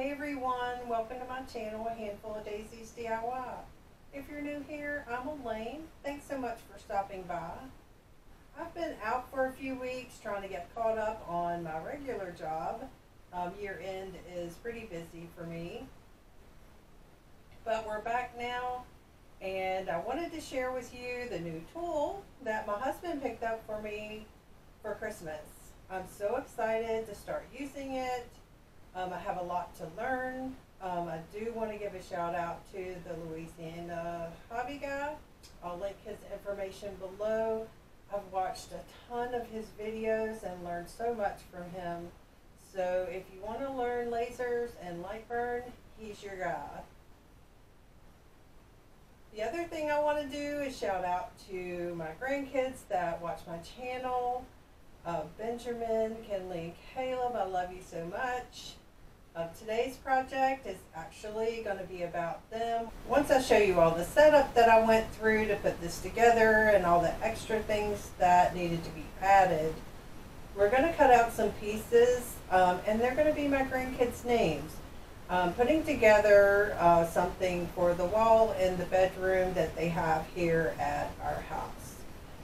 Hey everyone, welcome to my channel, A Handful of Daisies DIY. If you're new here, I'm Elaine. Thanks so much for stopping by. I've been out for a few weeks trying to get caught up on my regular job. Year end is pretty busy for me. But we're back now, and I wanted to share with you the new tool that my husband picked up for me for Christmas. I'm so excited to start using it. I have a lot to learn. I do want to give a shout out to the Louisiana hobby guy. I'll link his information below. I've watched a ton of his videos and learned so much from him. So if you want to learn lasers and Lightburn, he's your guy. The other thing I want to do is shout out to my grandkids that watch my channel. Benjamin, Kinley, and Caleb, I love you so much. Today's project is actually going to be about them. Once I show you all the setup that I went through to put this together and all the extra things that needed to be added, we're going to cut out some pieces and they're going to be my grandkids' names. Putting together something for the wall in the bedroom that they have here at our house.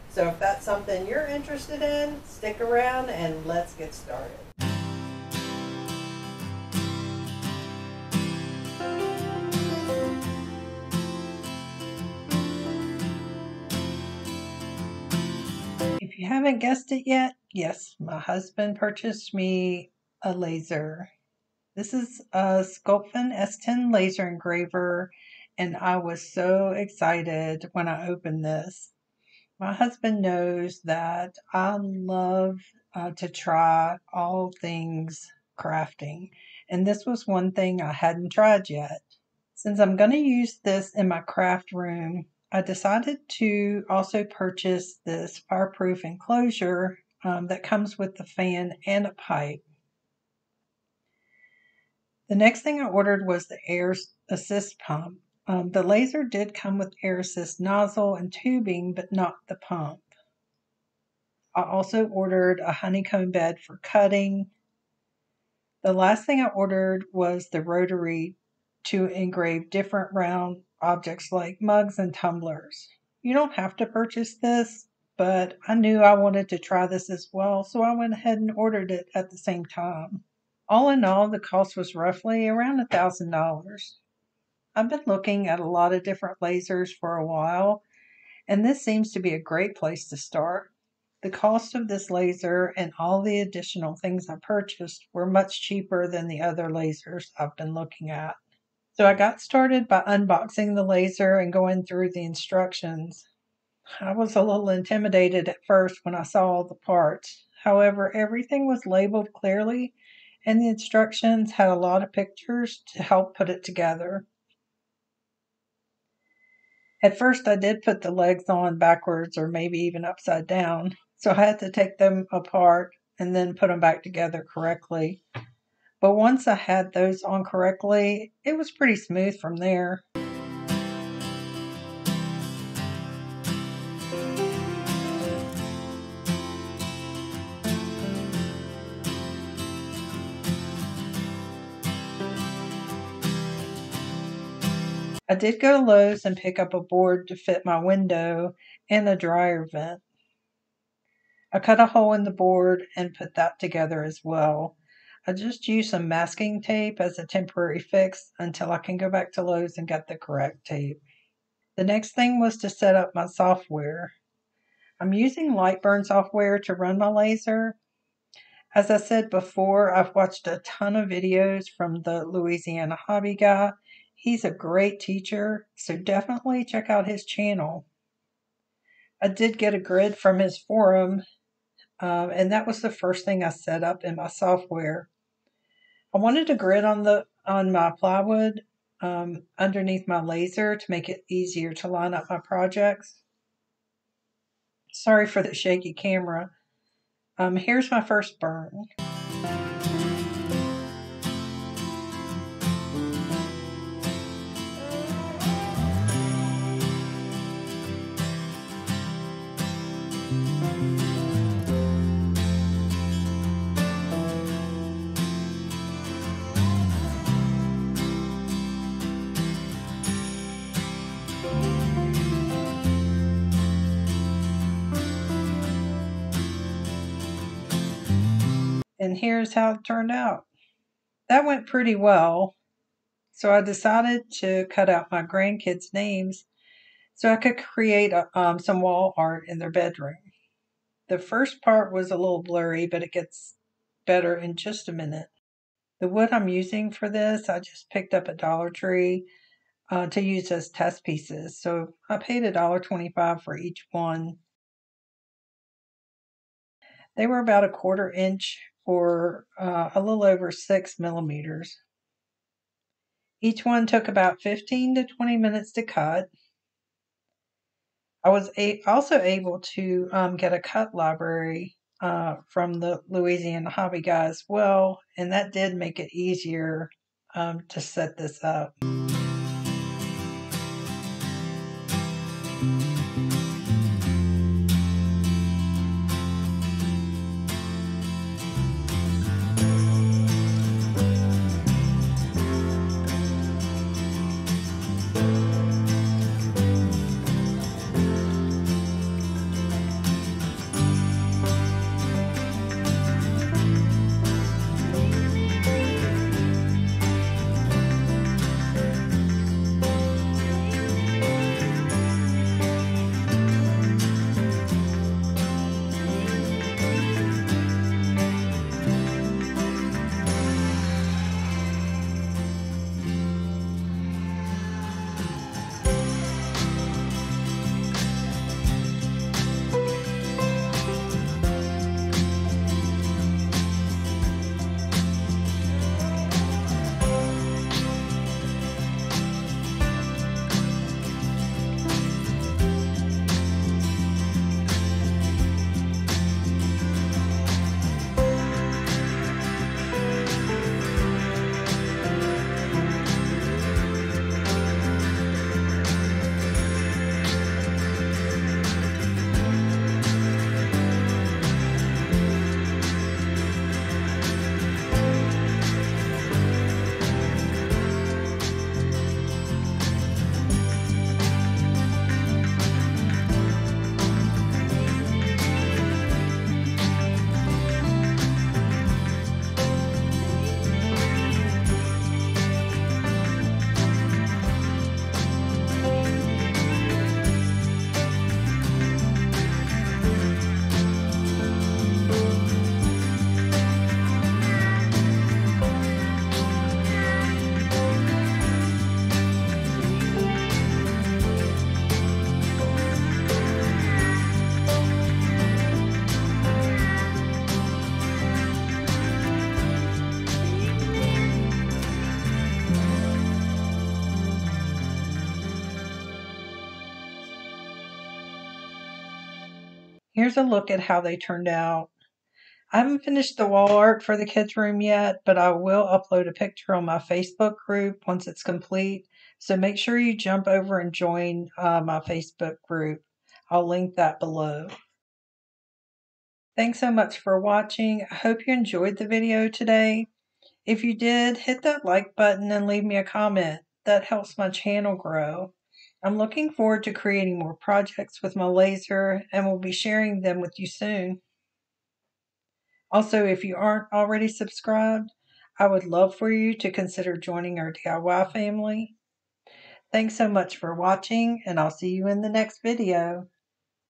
So if that's something you're interested in, stick around and let's get started. If you haven't guessed it yet, yes, my husband purchased me a laser. This is a Sculpfun S10 Laser engraver, and I was so excited when I opened this. My husband knows that I love to try all things crafting, and this was one thing I hadn't tried yet. Since I'm going to use this in my craft room, I decided to also purchase this fireproof enclosure that comes with the fan and a pipe. The next thing I ordered was the air assist pump. The laser did come with air assist nozzle and tubing, but not the pump. I also ordered a honeycomb bed for cutting. The last thing I ordered was the rotary to engrave different round objects like mugs and tumblers. You don't have to purchase this, but I knew I wanted to try this as well, so I went ahead and ordered it at the same time. All in all, the cost was roughly around $1,000. I've been looking at a lot of different lasers for a while, and this seems to be a great place to start. The cost of this laser and all the additional things I purchased were much cheaper than the other lasers I've been looking at. So I got started by unboxing the laser and going through the instructions. I was a little intimidated at first when I saw all the parts. However, everything was labeled clearly, and the instructions had a lot of pictures to help put it together. At first I did put the legs on backwards or maybe even upside down, so I had to take them apart and then put them back together correctly. But once I had those on correctly, it was pretty smooth from there. I did go to Lowe's and pick up a board to fit my window and a dryer vent. I cut a hole in the board and put that together as well. I just used some masking tape as a temporary fix until I can go back to Lowe's and get the correct tape. The next thing was to set up my software. I'm using Lightburn software to run my laser. As I said before, I've watched a ton of videos from the Louisiana hobby guy. He's a great teacher, so definitely check out his channel. I did get a grid from his forum, and that was the first thing I set up in my software. I wanted a grid on my plywood underneath my laser to make it easier to line up my projects. Sorry for the shaky camera. Here's my first burn. And here's how it turned out. That went pretty well. So I decided to cut out my grandkids' names so I could create some wall art in their bedroom. The first part was a little blurry, but it gets better in just a minute. The wood I'm using for this, I just picked up at Dollar Tree to use as test pieces. So I paid $1.25 for each one. They were about 1/4 inch or a little over 6 millimeters. Each one took about 15 to 20 minutes to cut. I was also able to get a cut library from the Louisiana Hobby Guy as well, and that did make it easier to set this up. Here's a look at how they turned out. I haven't finished the wall art for the kids' room yet, but I will upload a picture on my Facebook group once it's complete. So make sure you jump over and join my Facebook group. I'll link that below. Thanks so much for watching. I hope you enjoyed the video today. If you did, hit that like button and leave me a comment. That helps my channel grow. I'm looking forward to creating more projects with my laser and will be sharing them with you soon. Also, if you aren't already subscribed, I would love for you to consider joining our DIY family. Thanks so much for watching, and I'll see you in the next video.